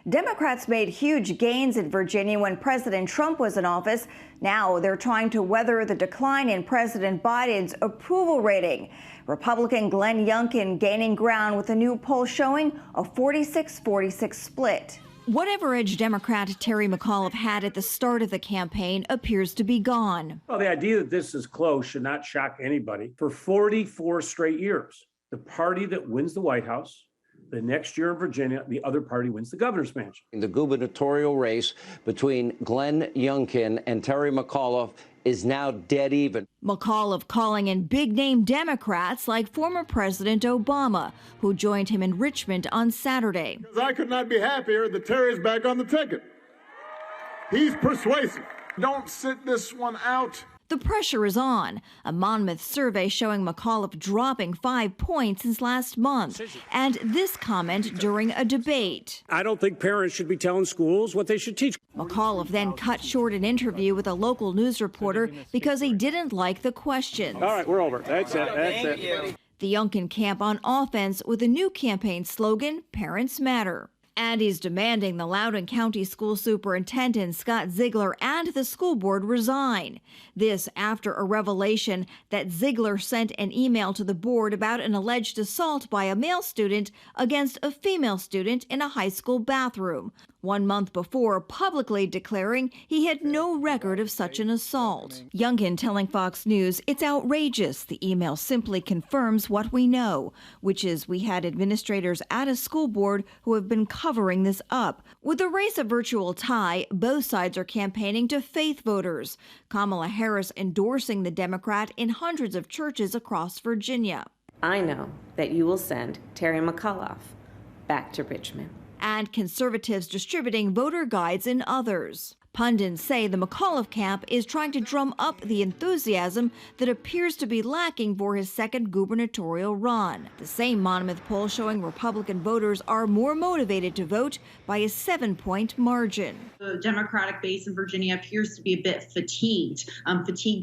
Democrats made huge gains in Virginia when President Trump was in office. Now they're trying to weather the decline in President Biden's approval rating. Republican Glenn Youngkin gaining ground with a new poll showing a 46-46 split. Whatever edge Democrat Terry McAuliffe had at the start of the campaign appears to be gone. Well, the idea that this is close should not shock anybody. For 44 straight years, the party that wins the White House, the next year in Virginia, the other party wins the governor's mansion. The gubernatorial race between Glenn Youngkin and Terry McAuliffe is now dead even. McAuliffe calling in big-name Democrats like former President Obama, who joined him in Richmond on Saturday. Because I could not be happier that Terry's back on the ticket. He's persuasive. Don't sit this one out. The pressure is on. A Monmouth survey showing McAuliffe dropping 5 points since last month. And this comment during a debate. I don't think parents should be telling schools what they should teach. McAuliffe then cut short an interview with a local news reporter because he didn't like the questions. All right, we're over. That's it. That's it. The Youngkin camp on offense with a new campaign slogan, Parents Matter. And he's demanding the Loudoun County School Superintendent Scott Ziegler and the school board resign. This after a revelation that Ziegler sent an email to the board about an alleged assault by a male student against a female student in a high school bathroom, 1 month before publicly declaring he had no record of such an assault. Youngkin telling Fox News it's outrageous. The email simply confirms what we know, which is we had administrators at a school board who have been covering this up. With the race a virtual tie, both sides are campaigning to faith voters. Kamala Harris endorsing the Democrat in hundreds of churches across Virginia. I know that you will send Terry McAuliffe back to Richmond. And conservatives distributing voter guides in others. Pundits say the McAuliffe camp is trying to drum up the enthusiasm that appears to be lacking for his second gubernatorial run. The same Monmouth poll showing Republican voters are more motivated to vote by a 7-point margin. The Democratic base in Virginia appears to be a bit fatigued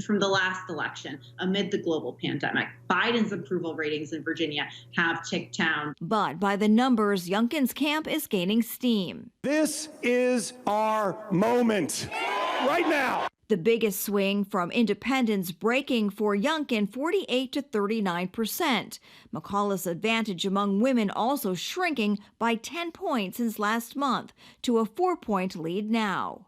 from the last election amid the global pandemic. Biden's approval ratings in Virginia have ticked down. But by the numbers, Youngkin's camp is gaining steam. This is our moment. Right now. The biggest swing from independents breaking for Youngkin 48 to 39%. McAuliffe's advantage among women also shrinking by 10 points since last month to a 4-point lead now.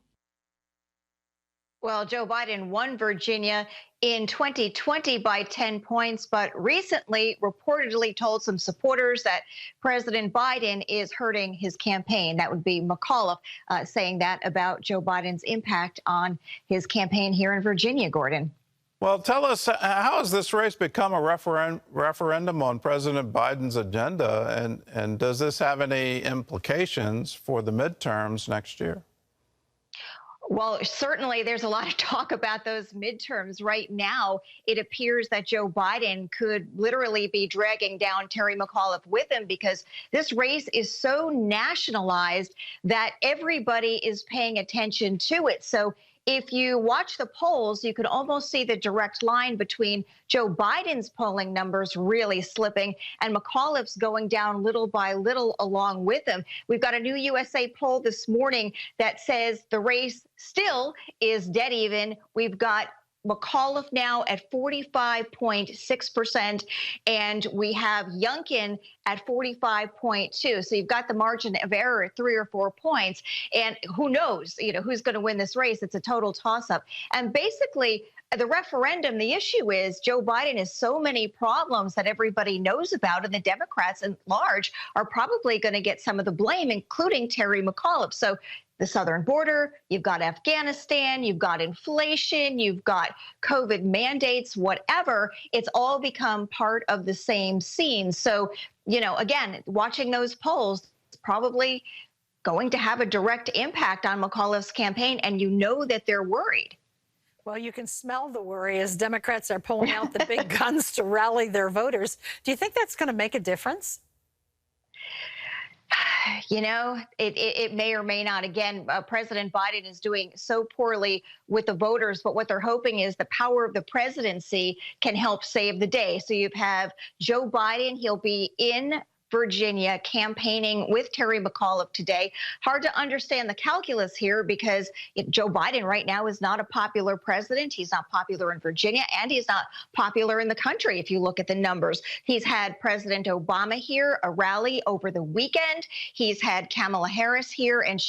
Well, Joe Biden won Virginia in 2020 by 10 points, but recently reportedly told some supporters that President Biden is hurting his campaign. That would be McAuliffe saying that about Joe Biden's impact on his campaign here in Virginia, Gordon. Well, tell us, how has this race become a referendum on President Biden's agenda, and does this have any implications for the midterms next year? Well, certainly there's a lot of talk about those midterms right now. It appears that Joe Biden could literally be dragging down Terry McAuliffe with him because this race is so nationalized that everybody is paying attention to it. So if you watch the polls, you could almost see the direct line between Joe Biden's polling numbers really slipping and McAuliffe's going down little by little along with him. We've got a new USA poll this morning that says the race still is dead even. We've got McAuliffe now at 45.6%, and we have Youngkin at 45.2. So you've got the margin of error at 3 or 4 points, and who knows, who's going to win this race? It's a total toss-up. And basically, the referendum, the issue is Joe Biden has so many problems that everybody knows about, and the Democrats at large are probably going to get some of the blame, including Terry McAuliffe. So the southern border, you've got Afghanistan, you've got inflation, you've got COVID mandates, whatever. It's all become part of the same scene. So, again, watching those polls is probably going to have a direct impact on McAuliffe's campaign, and you know that they're worried. Well, you can smell the worry as Democrats are pulling out the big guns to rally their voters. Do you think that's going to make a difference? It may or may not. Again, President Biden is doing so poorly with the voters, but what they're hoping is the power of the presidency can help save the day. So you have Joe Biden. He'll be in Virginia, campaigning with Terry McAuliffe today. Hard to understand the calculus here because Joe Biden right now is not a popular president. He's not popular in Virginia, and he's not popular in the country if you look at the numbers. He's had President Obama here, a rally over the weekend. He's had Kamala Harris here, and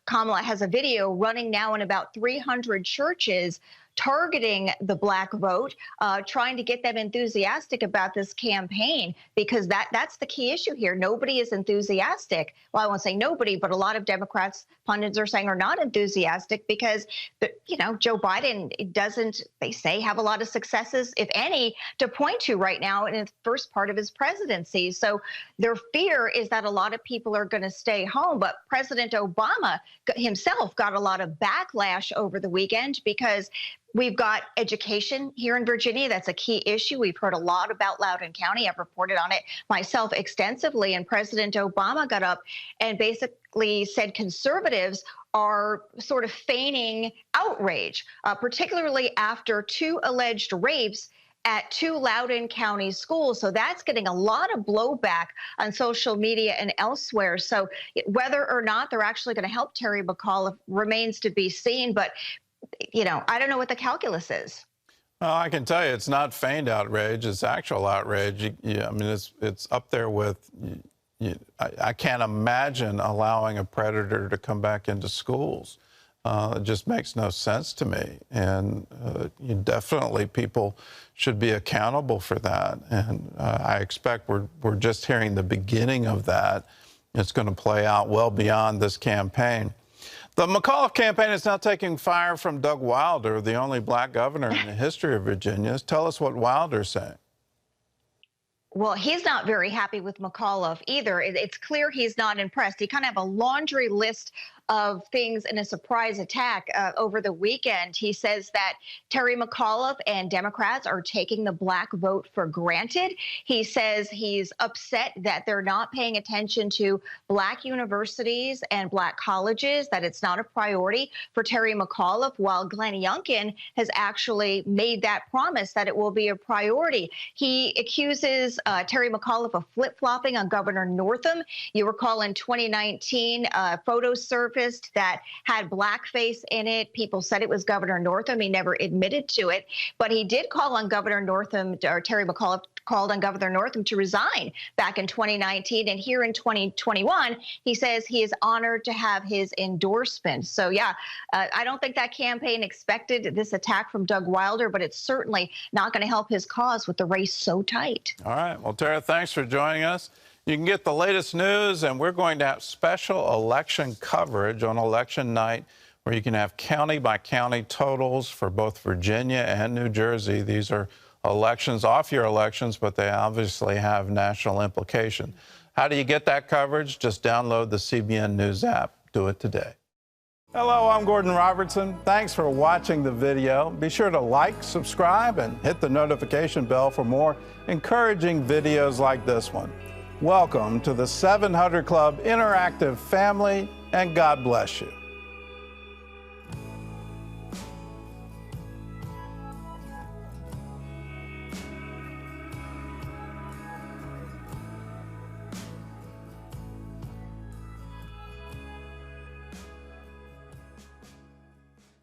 Kamala has a video running now in about 300 churches targeting the Black vote, trying to get them enthusiastic about this campaign, because that's the key issue here. Nobody is enthusiastic. Well, I won't say nobody, but a lot of Democrats, pundits are saying, are not enthusiastic because, Joe Biden doesn't, they say, have a lot of successes, if any, to point to right now in the first part of his presidency. So their fear is that a lot of people are going to stay home. But President Obama himself got a lot of backlash over the weekend because we've got education here in Virginia. That's a key issue. We've heard a lot about Loudoun County. I've reported on it myself extensively. And President Obama got up and basically said conservatives are sort of feigning outrage, particularly after 2 alleged rapes at 2 Loudoun County schools. So that's getting a lot of blowback on social media and elsewhere. So whether or not they're actually going to help Terry McAuliffe remains to be seen. But I don't know what the calculus is. Well, I can tell you it's not feigned outrage. It's actual outrage. I mean, it's up there with, I can't imagine allowing a predator to come back into schools. It just makes no sense to me. And definitely people should be accountable for that. And I expect we're just hearing the beginning of that. It's going to play out well beyond this campaign. The McAuliffe campaign is now taking fire from Doug Wilder, the only Black governor in the history of Virginia. Tell us what Wilder's saying. Well, he's not very happy with McAuliffe either. It's clear he's not impressed. He kind of have a laundry list of things in a surprise attack over the weekend. He says that Terry McAuliffe and Democrats are taking the Black vote for granted. He says he's upset that they're not paying attention to Black universities and Black colleges, that it's not a priority for Terry McAuliffe, while Glenn Youngkin has actually made that promise that it will be a priority. He accuses Terry McAuliffe of flip-flopping on Governor Northam. You recall in 2019, photos surfaced that had blackface in it. People said it was Governor Northam. He never admitted to it, but he did call on Governor Northam, or Terry McAuliffe called on Governor Northam to resign back in 2019. And here in 2021, he says he is honored to have his endorsement. So, yeah, I don't think that campaign expected this attack from Doug Wilder, but it's certainly not going to help his cause with the race so tight. All right. Well, Tara, thanks for joining us. You can get the latest news, and we're going to have special election coverage on election night where you can have county-by-county totals for both Virginia and New Jersey. These are elections, off-year elections, but they obviously have national implication. How do you get that coverage? Just download the CBN News app. Do it today. Hello, I'm Gordon Robertson. Thanks for watching the video. Be sure to like, subscribe, and hit the notification bell for more encouraging videos like this one. Welcome to the 700 Club Interactive family, and God bless you.